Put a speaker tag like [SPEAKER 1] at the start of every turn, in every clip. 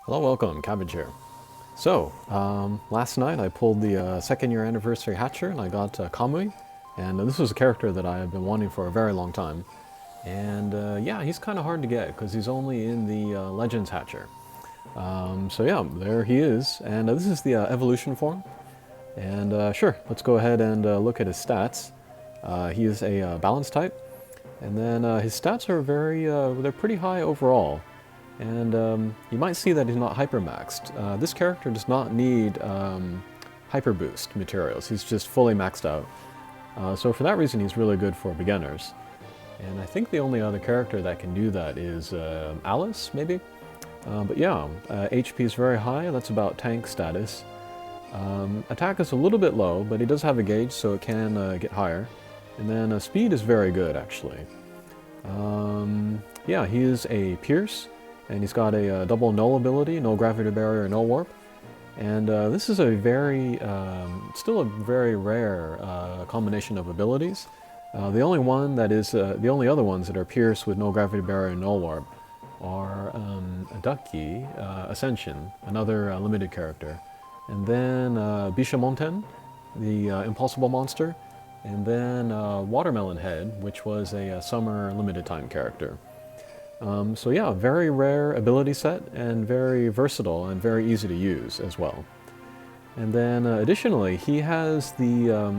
[SPEAKER 1] Hello, welcome, Cabbage here. So, last night I pulled the second year anniversary hatcher and I got Kamui. And this was a character that I have been wanting for a very long time. And yeah, he's kind of hard to get because he's only in the Legends hatcher. So yeah, there he is. And this is the evolution form. And sure, let's go ahead and look at his stats. He is a balance type. And then his stats are they're pretty high overall. And you might see that he's not hypermaxed. This character does not need hyper boost materials. He's just fully maxed out. So for that reason, he's really good for beginners. And I think the only other character that can do that is Alice, maybe? But yeah, HP is very high. That's about tank status. Attack is a little bit low, but he does have a gauge, so it can get higher. And then speed is very good, actually. Yeah, he is a Pierce. And he's got a double null ability, no gravity barrier, no warp. And this is still a very rare combination of abilities. The only other ones that are Pierce with no gravity barrier and no warp are Ducky, Ascension, another limited character. And then Bishamonten, the Impossible Monster. And then Watermelon Head, which was a summer limited time character. So yeah, very rare ability set and very versatile and very easy to use as well. And then additionally, he has the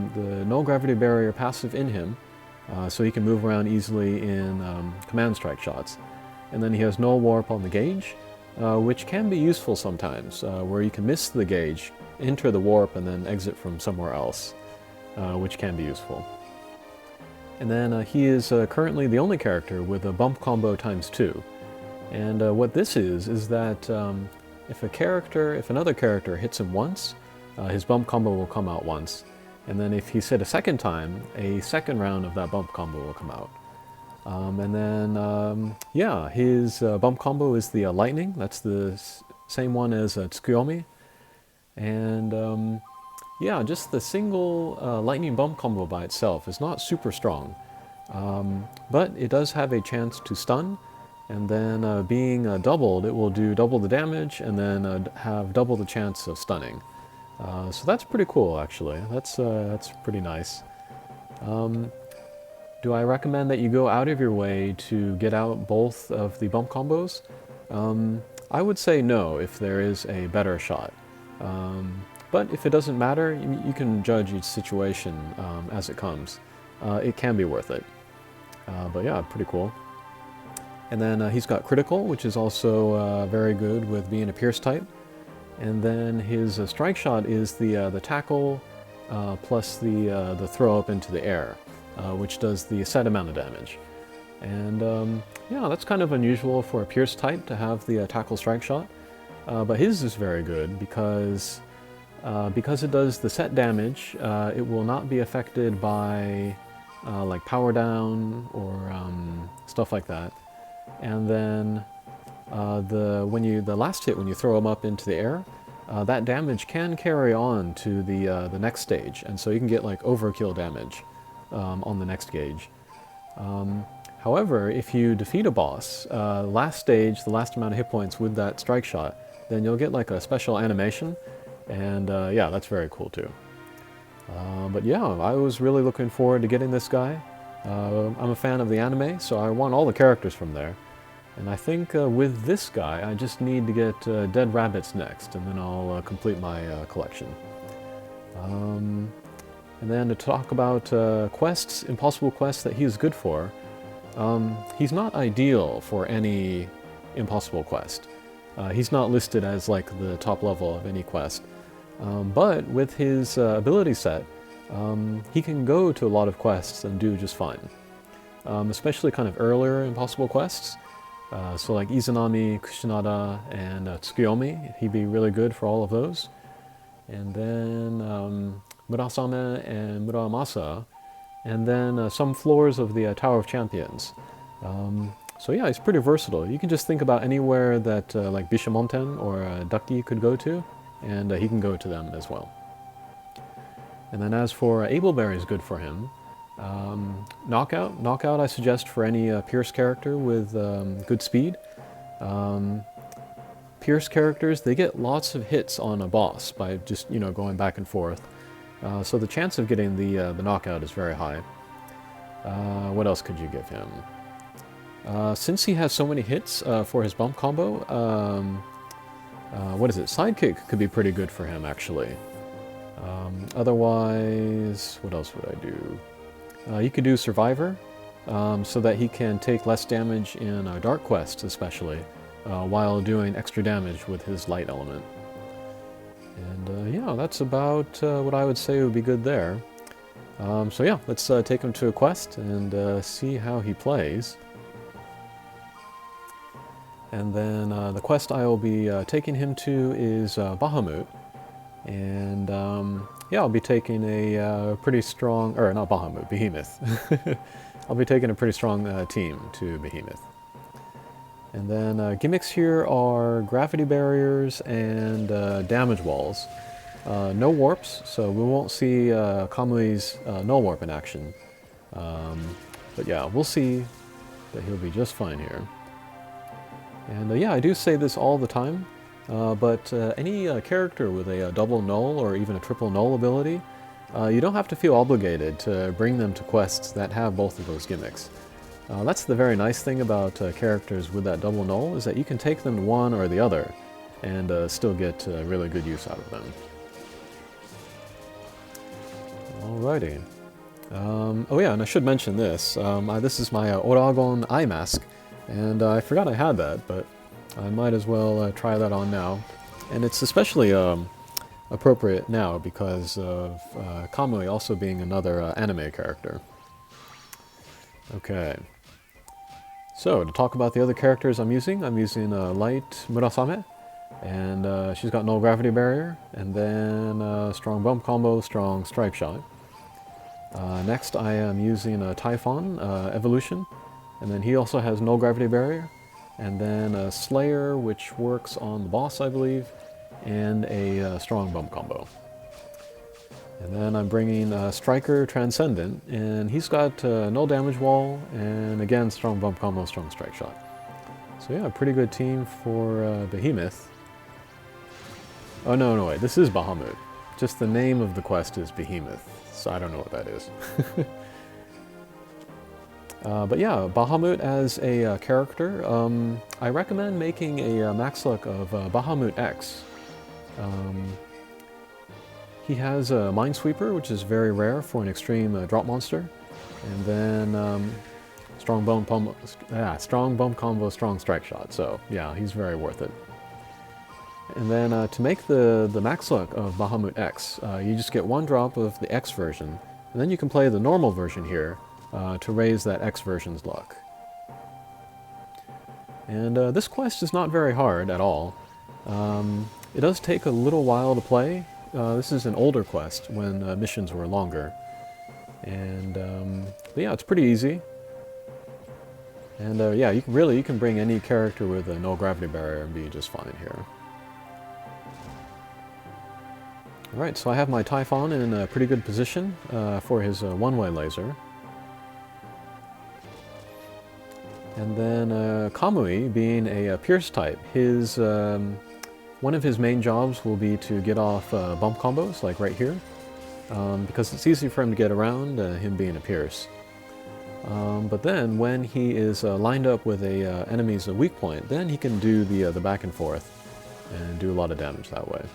[SPEAKER 1] no gravity barrier passive in him, so he can move around easily in command strike shots. And then he has no warp on the gauge, which can be useful sometimes, where you can miss the gauge, enter the warp, and then exit from somewhere else, which can be useful. And then he is currently the only character with a bump combo ×2. And what this is that if another character hits him once, his bump combo will come out once. And then if he's hit a second time, a second round of that bump combo will come out. Yeah, his bump combo is the lightning. That's the same one as Tsukuyomi. And yeah, just the single lightning bump combo by itself is not super strong, but it does have a chance to stun, and then being doubled, it will do double the damage and then have double the chance of stunning. So that's pretty cool, actually. That's pretty nice. Do I recommend that you go out of your way to get out both of the bump combos? I would say no if there is a better shot. But if it doesn't matter, you can judge each situation as it comes. It can be worth it. But yeah, pretty cool. And then he's got critical, which is also very good with being a Pierce type. And then his strike shot is the tackle plus the throw up into the air, which does the set amount of damage. And yeah, that's kind of unusual for a Pierce type to have the tackle strike shot. But his is very good because it does the set damage, it will not be affected by like power down or stuff like that. And then the last hit, when you throw them up into the air, that damage can carry on to the next stage, and so you can get like overkill damage on the next gauge. However, if you defeat a boss, last stage, the last amount of hit points with that strike shot, then you'll get like a special animation. And yeah, that's very cool too. But yeah, I was really looking forward to getting this guy. I'm a fan of the anime, so I want all the characters from there. And I think with this guy, I just need to get Dead Rabbits next, and then I'll complete my collection. And then to talk about quests, impossible quests that he's good for, he's not ideal for any impossible quest. He's not listed as like the top level of any quest. But with his ability set, he can go to a lot of quests and do just fine. Especially kind of earlier impossible quests. So like Izanami, Kushinada, and Tsukuyomi, he'd be really good for all of those. And then Murasame and Muramasa, and then some floors of the Tower of Champions. So yeah, he's pretty versatile. You can just think about anywhere that like Bishamonten or Ducky could go to, and he can go to them as well. And then as for Ableberry is good for him. Knockout I suggest for any Pierce character with good speed. Pierce characters, they get lots of hits on a boss by just, going back and forth. So the chance of getting the knockout is very high. What else could you give him? Since he has so many hits for his bump combo, what is it? Sidekick could be pretty good for him, actually. Otherwise, what else would I do? You could do Survivor, so that he can take less damage in Dark Quest, especially, while doing extra damage with his light element. And yeah, that's about what I would say would be good there. So yeah, let's take him to a quest and see how he plays. And then the quest I will be taking him to is Behemoth. And yeah, I'll be taking a pretty strong, or not Behemoth, Behemoth. I'll be taking a pretty strong team to Behemoth. And then gimmicks here are gravity barriers and damage walls. No warps, so we won't see Kamui's null warp in action. But yeah, we'll see that he'll be just fine here. And yeah, I do say this all the time, but any character with a double null or even a triple null ability, you don't have to feel obligated to bring them to quests that have both of those gimmicks. That's the very nice thing about characters with that double null, is that you can take them to one or the other and still get really good use out of them. Alrighty. Oh yeah, and I should mention this. This is my Oragon eye mask, and I forgot I had that, but I might as well try that on now. And it's especially appropriate now because of Kamui also being another anime character. Okay. So, to talk about the other characters I'm using Light Murasame, and she's got no gravity barrier, and then strong bump combo, strong strike shot. Next I am using Typhon Evolution, and then he also has no gravity barrier, and then Slayer, which works on the boss, I believe, and a strong bump combo. And then I'm bringing Striker Transcendent, and he's got no damage wall, and again, strong bump combo, strong strike shot. So yeah, a pretty good team for Behemoth. Oh no, wait, this is Behemoth. Just the name of the quest is Behemoth, so I don't know what that is. But yeah, Behemoth as a character, I recommend making a max luck of Behemoth X. He has a Minesweeper, which is very rare for an extreme drop monster, and then strong bump combo, strong strike shot. So yeah, he's very worth it. And then to make the max luck of Behemoth X, you just get one drop of the X version, and then you can play the normal version here to raise that X version's luck. And this quest is not very hard at all. It does take a little while to play. This is an older quest when missions were longer. And yeah, it's pretty easy. And yeah, you can bring any character with a no gravity barrier and be just fine here. Alright, so I have my Typhon in a pretty good position for his one-way laser. And then Kamui, being a Pierce type, his one of his main jobs will be to get off bump combos, like right here, because it's easy for him to get around, him being a Pierce. But then, when he is lined up with a enemy's weak point, then he can do the back and forth and do a lot of damage that way.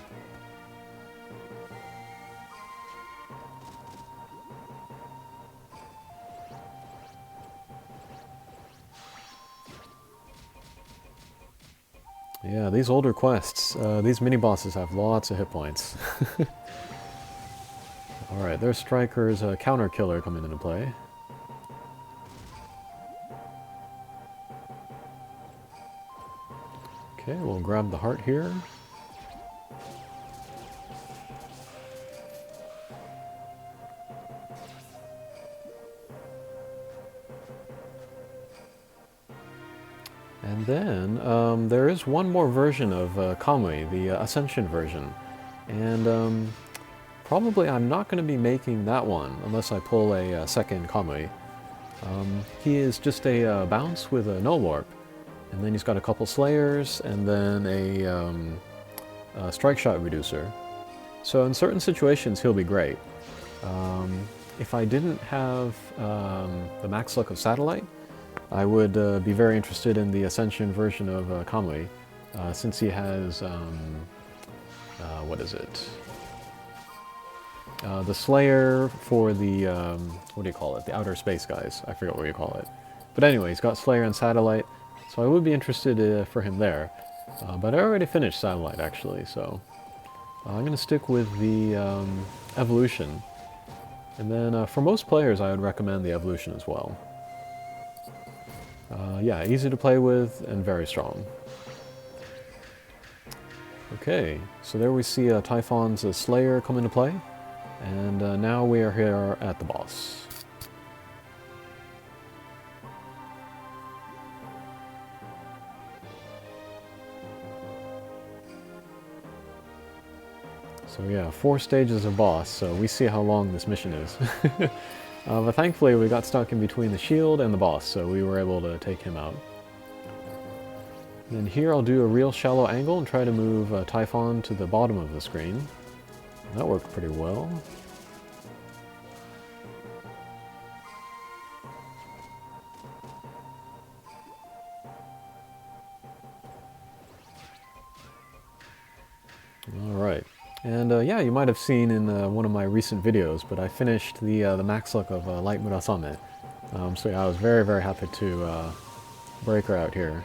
[SPEAKER 1] Yeah, these older quests, these mini-bosses have lots of hit points. Alright, there's Striker's counter killer coming into play. Okay, we'll grab the heart here. And then, there is one more version of Kamui, the Ascension version. And probably I'm not going to be making that one unless I pull a second Kamui. He is just a bounce with a null warp. And then he's got a couple Slayers, and then a Strike Shot Reducer. So in certain situations, he'll be great. If I didn't have the max luck of Satellite, I would be very interested in the Ascension version of Kamui, since he has, what is it? The Slayer for the, what do you call it? The outer space guys. I forget what you call it. But anyway, he's got Slayer and Satellite, so I would be interested for him there. But I already finished Satellite, actually, so I'm going to stick with the Evolution. And then for most players, I would recommend the Evolution as well. Yeah, easy to play with and very strong. Okay, so there we see Typhon's Slayer come into play. And now we are here at the boss. So yeah, 4 stages of boss, so we see how long this mission is. But thankfully we got stuck in between the shield and the boss, so we were able to take him out. And here I'll do a real shallow angle and try to move Typhon to the bottom of the screen. That worked pretty well. Alright. And yeah, you might have seen in one of my recent videos, but I finished the max luck of Light Murasame. So yeah, I was very, very happy to break her out here.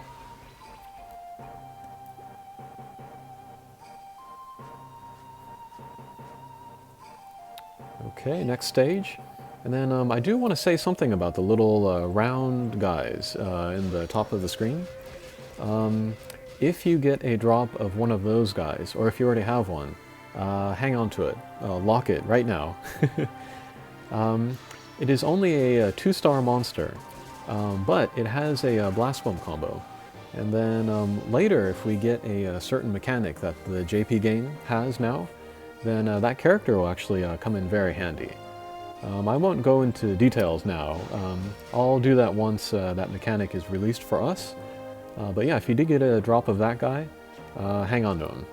[SPEAKER 1] Okay, next stage. And then I do want to say something about the little round guys in the top of the screen. If you get a drop of one of those guys, or if you already have one, hang on to it. Lock it right now. It is only a 2-star monster, but it has a blast bomb combo. And then later, if we get a certain mechanic that the JP game has now, then that character will actually come in very handy. I won't go into details now. I'll do that once that mechanic is released for us. But yeah, if you did get a drop of that guy, hang on to him.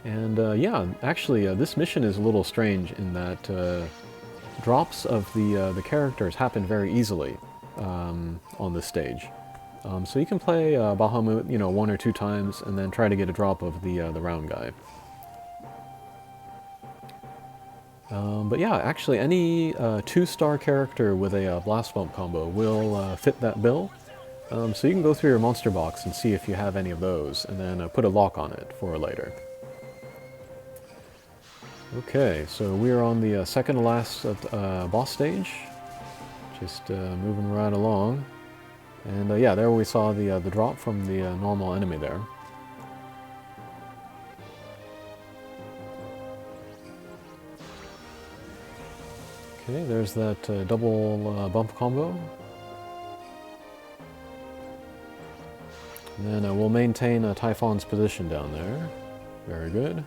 [SPEAKER 1] And yeah, actually, this mission is a little strange in that drops of the characters happen very easily on this stage. So you can play Behemoth, 1 or 2 times, and then try to get a drop of the round guy. But yeah, actually, any 2-star character with a blast bump combo will fit that bill. So you can go through your monster box and see if you have any of those, and then put a lock on it for later. Okay, so we are on the second to last boss stage. Just moving right along. And yeah, there we saw the drop from the normal enemy there. Okay, there's that double bump combo. And then we'll maintain Typhon's position down there. Very good.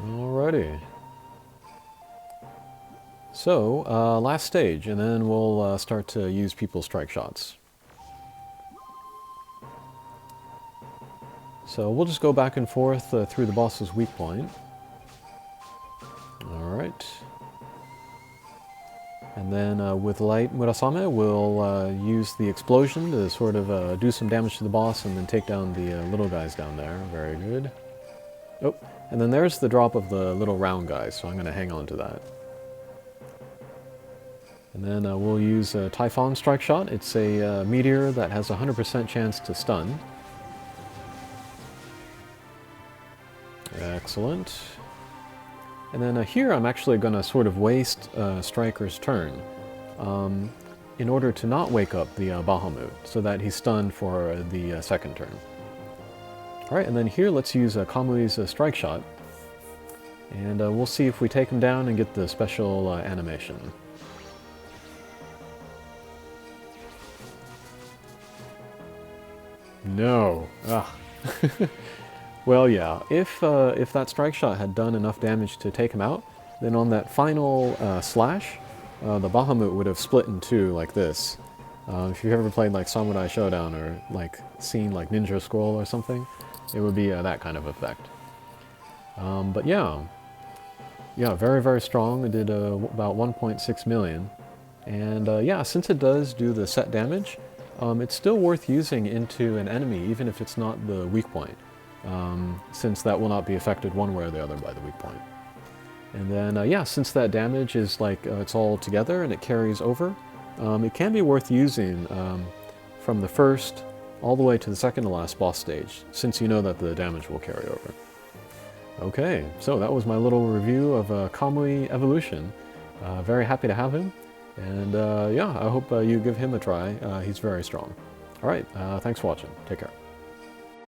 [SPEAKER 1] Alrighty. So, last stage, and then we'll start to use people's strike shots. So we'll just go back and forth through the boss's weak point. Alright. And then with Light Murasame, we'll use the explosion to sort of do some damage to the boss and then take down the little guys down there. Very good. Oh, and then there's the drop of the little round guys, so I'm going to hang on to that. And then we'll use Typhon Strike Shot. It's a meteor that has a 100% chance to stun. Excellent. And then here I'm actually going to sort of waste Striker's turn in order to not wake up the Behemoth, so that he's stunned for the second turn. Alright, and then here let's use Kamui's Strike Shot, and we'll see if we take him down and get the special animation. No! Ah. Well, yeah, if that strike shot had done enough damage to take him out, then on that final slash, the Bahamut would have split in two like this. If you've ever played like Samurai Showdown or like seen like Ninja Scroll or something, it would be that kind of effect. But yeah, very, very strong. It did about 1.6 million. And yeah, since it does do the set damage, it's still worth using into an enemy, even if it's not the weak point, since that will not be affected one way or the other by the weak point. And then, yeah, since that damage is like, it's all together and it carries over, it can be worth using from the first all the way to the second to last boss stage, since you know that the damage will carry over. Okay, so that was my little review of Kamui Evolution. Very happy to have him, and yeah, I hope you give him a try. He's very strong. Alright, thanks for watching. Take care.